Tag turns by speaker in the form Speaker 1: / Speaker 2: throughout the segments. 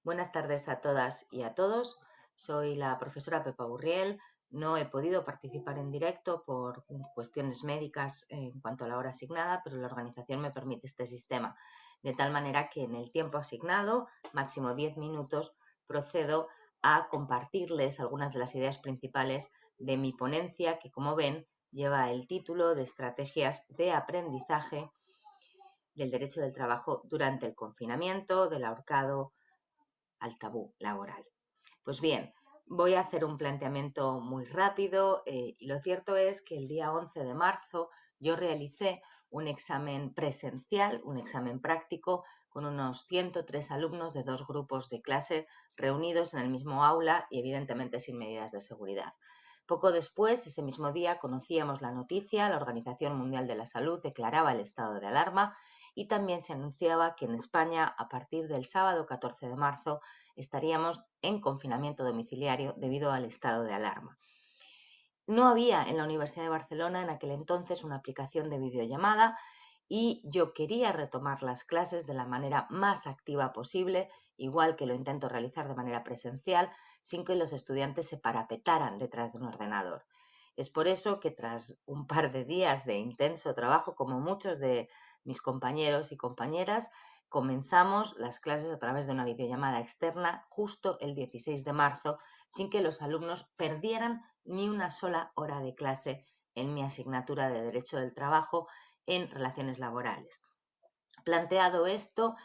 Speaker 1: Buenas tardes a todas y a todos. Soy la profesora Pepa Burriel. No he podido participar en directo por cuestiones médicas en cuanto a la hora asignada, pero la organización me permite este sistema. De tal manera que en el tiempo asignado, máximo 10 minutos, procedo a compartirles algunas de las ideas principales de mi ponencia, que como ven lleva el título de Estrategias de aprendizaje del derecho del trabajo durante el confinamiento, del ahorcado al tabú laboral. Pues bien, voy a hacer un planteamiento muy rápido y lo cierto es que el día 11 de marzo yo realicé un examen presencial, un examen práctico con unos 103 alumnos de dos grupos de clase reunidos en el mismo aula y evidentemente sin medidas de seguridad. Poco después, ese mismo día, conocíamos la noticia, la Organización Mundial de la Salud declaraba el estado de alarma y también se anunciaba que en España, a partir del sábado 14 de marzo, estaríamos en confinamiento domiciliario debido al estado de alarma. No había en la Universidad de Barcelona en aquel entonces una aplicación de videollamada y yo quería retomar las clases de la manera más activa posible, igual que lo intento realizar de manera presencial, sin que los estudiantes se parapetaran detrás de un ordenador. Es por eso que tras un par de días de intenso trabajo, como muchos de mis compañeros y compañeras, comenzamos las clases a través de una videollamada externa justo el 16 de marzo, sin que los alumnos perdieran ni una sola hora de clase en mi asignatura de Derecho del Trabajo en relaciones laborales. Planteado esto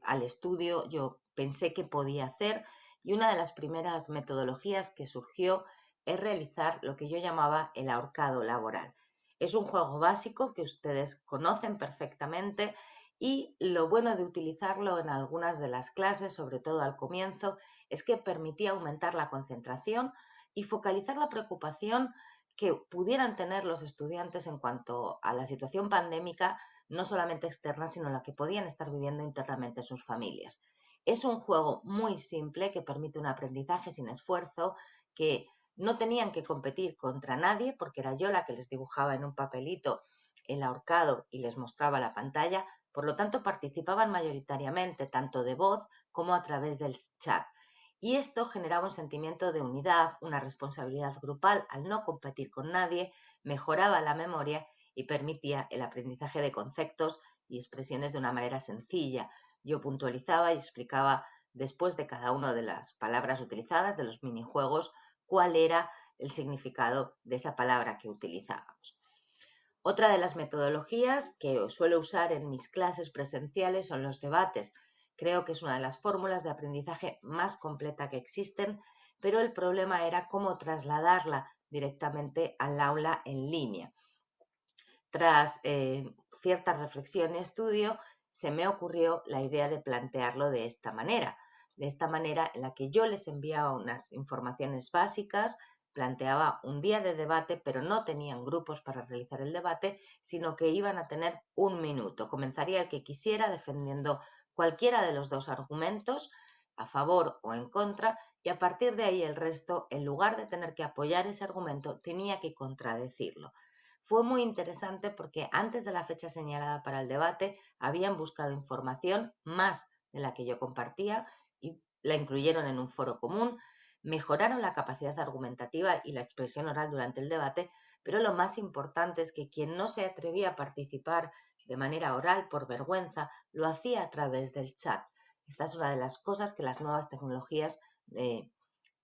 Speaker 1: al estudio, yo pensé que podía hacer y una de las primeras metodologías que surgió es realizar lo que yo llamaba el ahorcado laboral. Es un juego básico que ustedes conocen perfectamente y lo bueno de utilizarlo en algunas de las clases, sobre todo al comienzo, es que permitía aumentar la concentración y focalizar la preocupación que pudieran tener los estudiantes en cuanto a la situación pandémica, no solamente externa, sino la que podían estar viviendo internamente sus familias. Es un juego muy simple que permite un aprendizaje sin esfuerzo, que no tenían que competir contra nadie, porque era yo la que les dibujaba en un papelito el ahorcado y les mostraba la pantalla, por lo tanto participaban mayoritariamente tanto de voz como a través del chat. Y esto generaba un sentimiento de unidad, una responsabilidad grupal al no competir con nadie, mejoraba la memoria y permitía el aprendizaje de conceptos y expresiones de una manera sencilla. Yo puntualizaba y explicaba después de cada una de las palabras utilizadas, de los minijuegos, cuál era el significado de esa palabra que utilizábamos. Otra de las metodologías que suelo usar en mis clases presenciales son los debates. Creo que es una de las fórmulas de aprendizaje más completa que existen, pero el problema era cómo trasladarla directamente al aula en línea. Tras cierta reflexión y estudio, se me ocurrió la idea de plantearlo de esta manera en la que yo les enviaba unas informaciones básicas, planteaba un día de debate, pero no tenían grupos para realizar el debate, sino que iban a tener un minuto. Comenzaría el que quisiera defendiendo cualquiera de los dos argumentos, a favor o en contra, y a partir de ahí el resto, en lugar de tener que apoyar ese argumento, tenía que contradecirlo. Fue muy interesante porque antes de la fecha señalada para el debate habían buscado información más de la que yo compartía y la incluyeron en un foro común, mejoraron la capacidad argumentativa y la expresión oral durante el debate, pero lo más importante es que quien no se atrevía a participar de manera oral por vergüenza, lo hacía a través del chat. Esta es una de las cosas que las nuevas tecnologías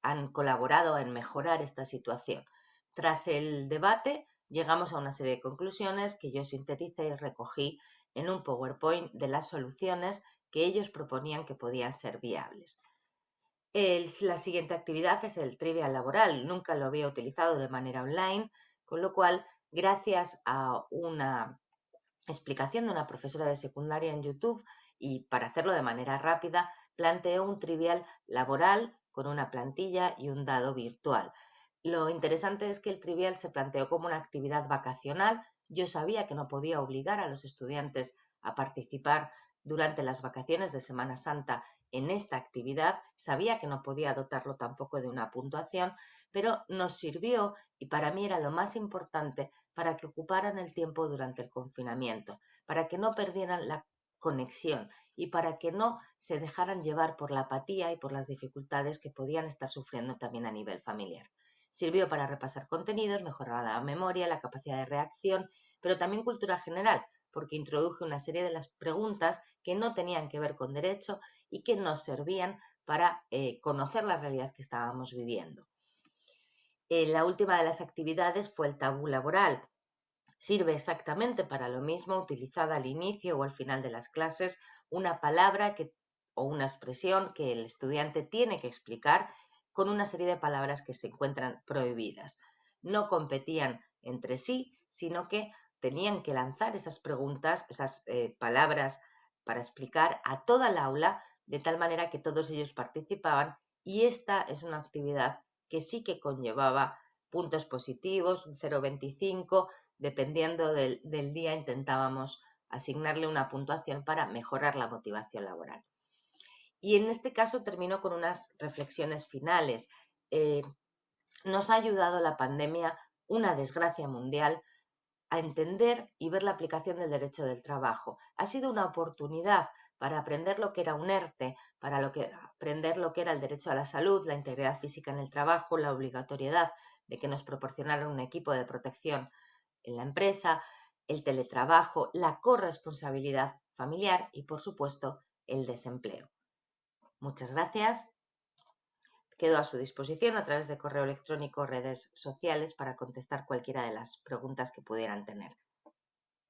Speaker 1: han colaborado en mejorar esta situación. Tras el debate, llegamos a una serie de conclusiones que yo sinteticé y recogí en un PowerPoint de las soluciones que ellos proponían que podían ser viables. La siguiente actividad es el trivial laboral. Nunca lo había utilizado de manera online, con lo cual, gracias a una explicación de una profesora de secundaria en YouTube y para hacerlo de manera rápida, planteó un trivial laboral con una plantilla y un dado virtual. Lo interesante es que el trivial se planteó como una actividad vacacional. Yo sabía que no podía obligar a los estudiantes a participar durante las vacaciones de Semana Santa en esta actividad, sabía que no podía dotarlo tampoco de una puntuación, pero nos sirvió y para mí era lo más importante para que ocuparan el tiempo durante el confinamiento, para que no perdieran la conexión y para que no se dejaran llevar por la apatía y por las dificultades que podían estar sufriendo también a nivel familiar. Sirvió para repasar contenidos, mejorar la memoria, la capacidad de reacción, pero también cultura general, porque introduje una serie de las preguntas que no tenían que ver con derecho y que nos servían para conocer la realidad que estábamos viviendo. La última de las actividades fue el tabú laboral. Sirve exactamente para lo mismo, utilizada al inicio o al final de las clases, una palabra o una expresión que el estudiante tiene que explicar con una serie de palabras que se encuentran prohibidas. No competían entre sí, sino que tenían que lanzar esas preguntas, esas palabras para explicar a toda el aula, de tal manera que todos ellos participaban, y esta es una actividad que sí que conllevaba puntos positivos, un 0,25, dependiendo del día intentábamos asignarle una puntuación para mejorar la motivación laboral. Y en este caso termino con unas reflexiones finales. Nos ha ayudado la pandemia, una desgracia mundial, a entender y ver la aplicación del derecho del trabajo. Ha sido una oportunidad para aprender lo que era un ERTE, para aprender lo que era el derecho a la salud, la integridad física en el trabajo, la obligatoriedad de que nos proporcionaran un equipo de protección en la empresa, el teletrabajo, la corresponsabilidad familiar y, por supuesto, el desempleo. Muchas gracias. Quedo a su disposición a través de correo electrónico o redes sociales para contestar cualquiera de las preguntas que pudieran tener.